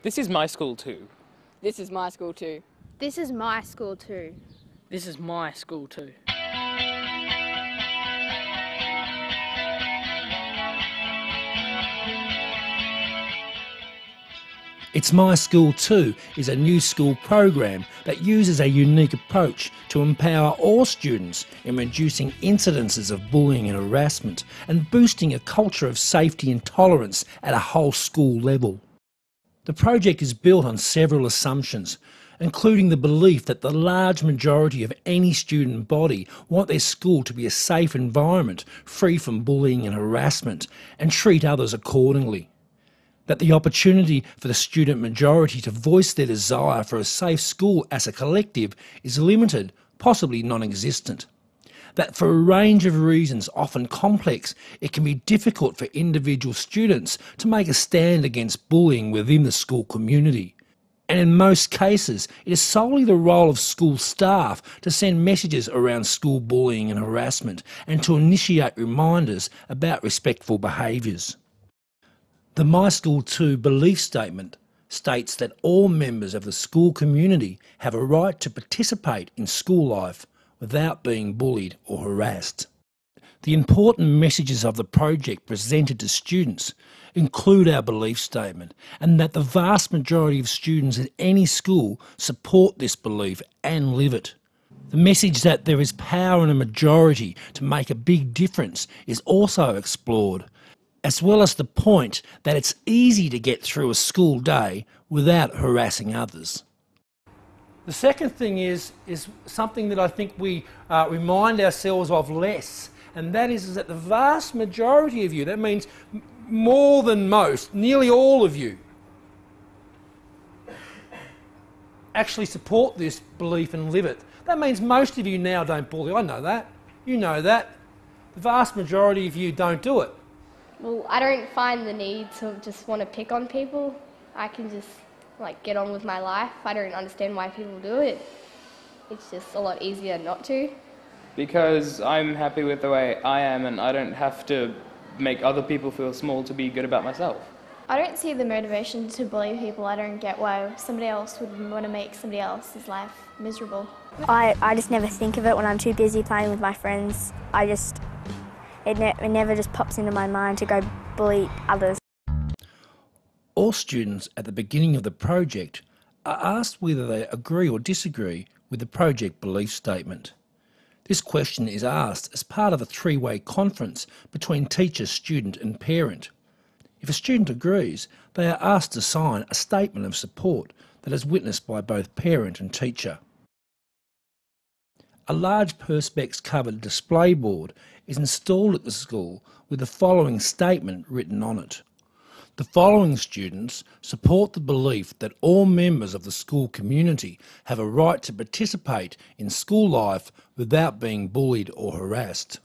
This is my school too. This is my school too. This is my school too. This is my school too. It's My School Too is a new school program that uses a unique approach to empower all students in reducing incidences of bullying and harassment and boosting a culture of safety and tolerance at a whole school level. The project is built on several assumptions, including the belief that the large majority of any student body want their school to be a safe environment free from bullying and harassment and treat others accordingly. That the opportunity for the student majority to voice their desire for a safe school as a collective is limited, possibly non-existent. That for a range of reasons, often complex, it can be difficult for individual students to make a stand against bullying within the school community. And in most cases, it is solely the role of school staff to send messages around school bullying and harassment and to initiate reminders about respectful behaviours. The My School Too belief statement states that all members of the school community have a right to participate in school life without being bullied or harassed. The important messages of the project presented to students include our belief statement, and that the vast majority of students at any school support this belief and live it. The message that there is power in a majority to make a big difference is also explored, as well as the point that it's easy to get through a school day without harassing others. The second thing is something that I think we remind ourselves of less, and that is that the vast majority of you, that means more than most, nearly all of you, actually support this belief and live it. That means most of you now don't bully. I know that. You know that. The vast majority of you don't do it. Well, I don't find the need to just want to pick on people. I can just get on with my life. I don't understand why people do it. It's just a lot easier not to. Because I'm happy with the way I am and I don't have to make other people feel small to be good about myself. I don't see the motivation to bully people. I don't get why somebody else would want to make somebody else's life miserable. I just never think of it when I'm too busy playing with my friends. It never just pops into my mind to go bully others. All students at the beginning of the project are asked whether they agree or disagree with the project belief statement. This question is asked as part of a three-way conference between teacher, student and parent. If a student agrees, they are asked to sign a statement of support that is witnessed by both parent and teacher. A large Perspex covered display board is installed at the school with the following statement written on it. The following students support the belief that all members of the school community have a right to participate in school life without being bullied or harassed.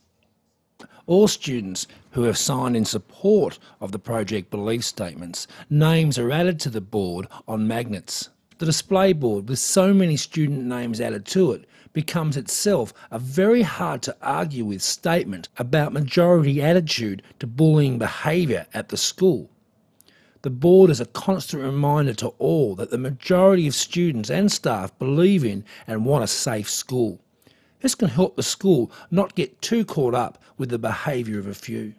All students who have signed in support of the project belief statements, names are added to the board on magnets. The display board, with so many student names added to it, becomes itself a very hard to argue with statement about majority attitude to bullying behaviour at the school. The board is a constant reminder to all that the majority of students and staff believe in and want a safe school. This can help the school not get too caught up with the behaviour of a few.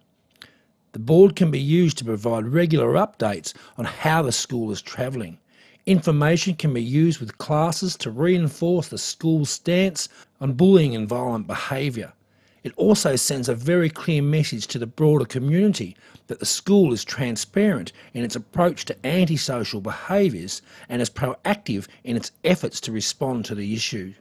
The board can be used to provide regular updates on how the school is travelling. Information can be used with classes to reinforce the school's stance on bullying and violent behaviour. It also sends a very clear message to the broader community that the school is transparent in its approach to antisocial behaviours and is proactive in its efforts to respond to the issue.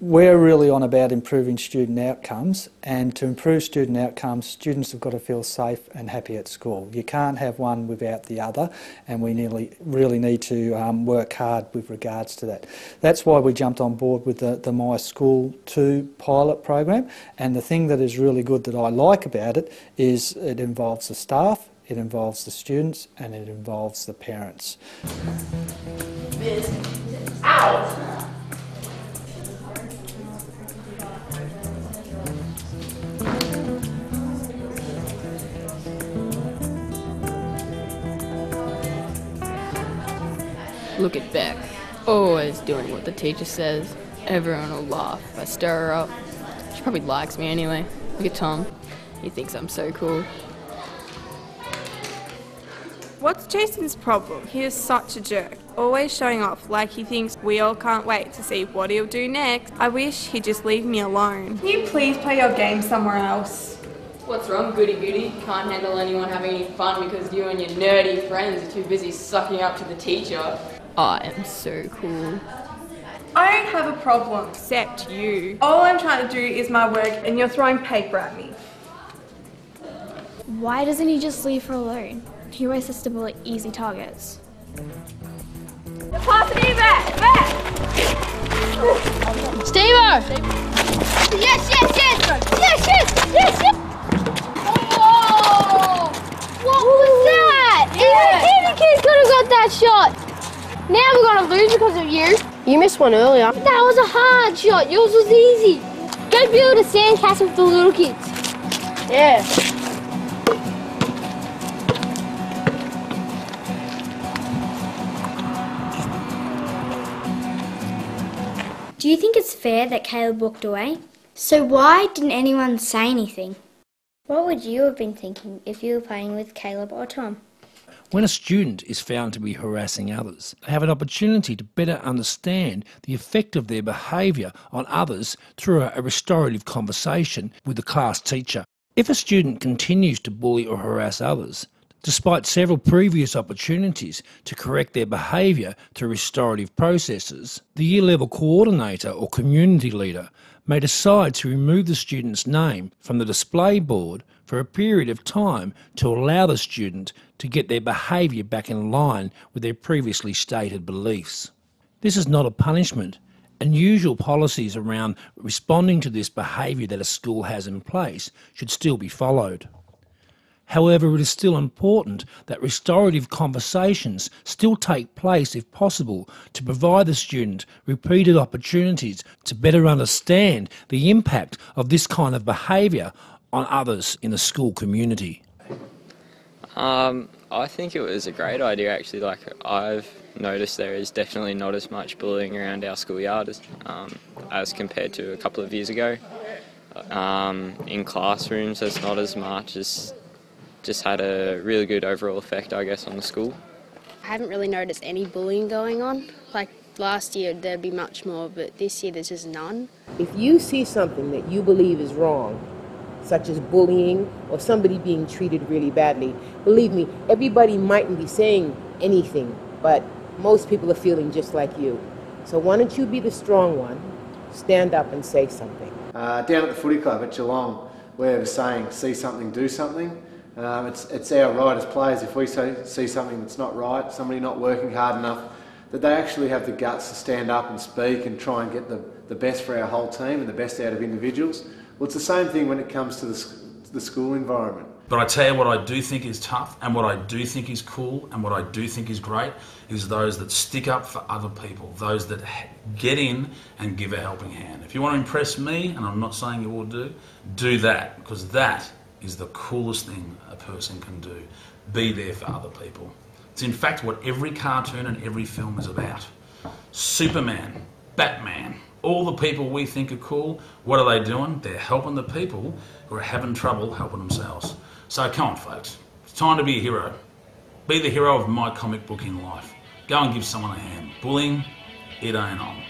We're really on about improving student outcomes, and to improve student outcomes, students have got to feel safe and happy at school. You can't have one without the other, and we really need to work hard with regards to that. That's why we jumped on board with the My School Too pilot program, and the thing that is really good that I like about it is it involves the staff, it involves the students, and it involves the parents. Ow! Look at Beck. Always doing what the teacher says. Everyone will laugh if I stir her up. She probably likes me anyway. Look at Tom. He thinks I'm so cool. What's Jason's problem? He is such a jerk, always showing off like he thinks we all can't wait to see what he'll do next. I wish he'd just leave me alone. Can you please play your game somewhere else? What's wrong, goody goody? Can't handle anyone having any fun because you and your nerdy friends are too busy sucking up to the teacher. I am so cool. I don't have a problem. Except you. All I'm trying to do is my work and you're throwing paper at me. Why doesn't he just leave her alone? He always has to bully easy targets. Pass it back! Steve-o! Yes! Oh! What was that? Even any kid could have got that shot. Now we're gonna lose because of you. You missed one earlier. That was a hard shot. Yours was easy. Go build a sandcastle for the little kids. Yeah. Do you think it's fair that Caleb walked away? So why didn't anyone say anything? What would you have been thinking if you were playing with Caleb or Tom? When a student is found to be harassing others, they have an opportunity to better understand the effect of their behaviour on others through a restorative conversation with the class teacher. If a student continues to bully or harass others, despite several previous opportunities to correct their behaviour through restorative processes, the year level coordinator or community leader may decide to remove the student's name from the display board for a period of time to allow the student to get their behaviour back in line with their previously stated beliefs. This is not a punishment, and usual policies around responding to this behaviour that a school has in place should still be followed. However, it is still important that restorative conversations still take place if possible to provide the student repeated opportunities to better understand the impact of this kind of behaviour on others in the school community. I think it was a great idea actually. Like, I've noticed there is definitely not as much bullying around our schoolyard as compared to a couple of years ago. In classrooms there's not as much. It's just had a really good overall effect, I guess, on the school. I haven't really noticed any bullying going on. Like last year there'd be much more, but this year there's just none. If you see something that you believe is wrong, such as bullying or somebody being treated really badly, believe me, everybody mightn't be saying anything, but most people are feeling just like you. So why don't you be the strong one, stand up and say something. Down at the footy club at Geelong, we have a saying, see something, do something. It's our right as players, if we see something that's not right, somebody not working hard enough, that they actually have the guts to stand up and speak and try and get the best for our whole team and the best out of individuals. Well, it's the same thing when it comes to the school environment. But I tell you what I do think is tough, and what I do think is cool, and what I do think is great is those that stick up for other people, those that get in and give a helping hand. If you want to impress me, and I'm not saying you all do that, because that is the coolest thing a person can do. Be there for other people. It's in fact what every cartoon and every film is about. Superman, Batman, all the people we think are cool, what are they doing? They're helping the people who are having trouble helping themselves. So come on, folks. It's time to be a hero. Be the hero of my comic book in life. Go and give someone a hand. Bullying, it ain't on.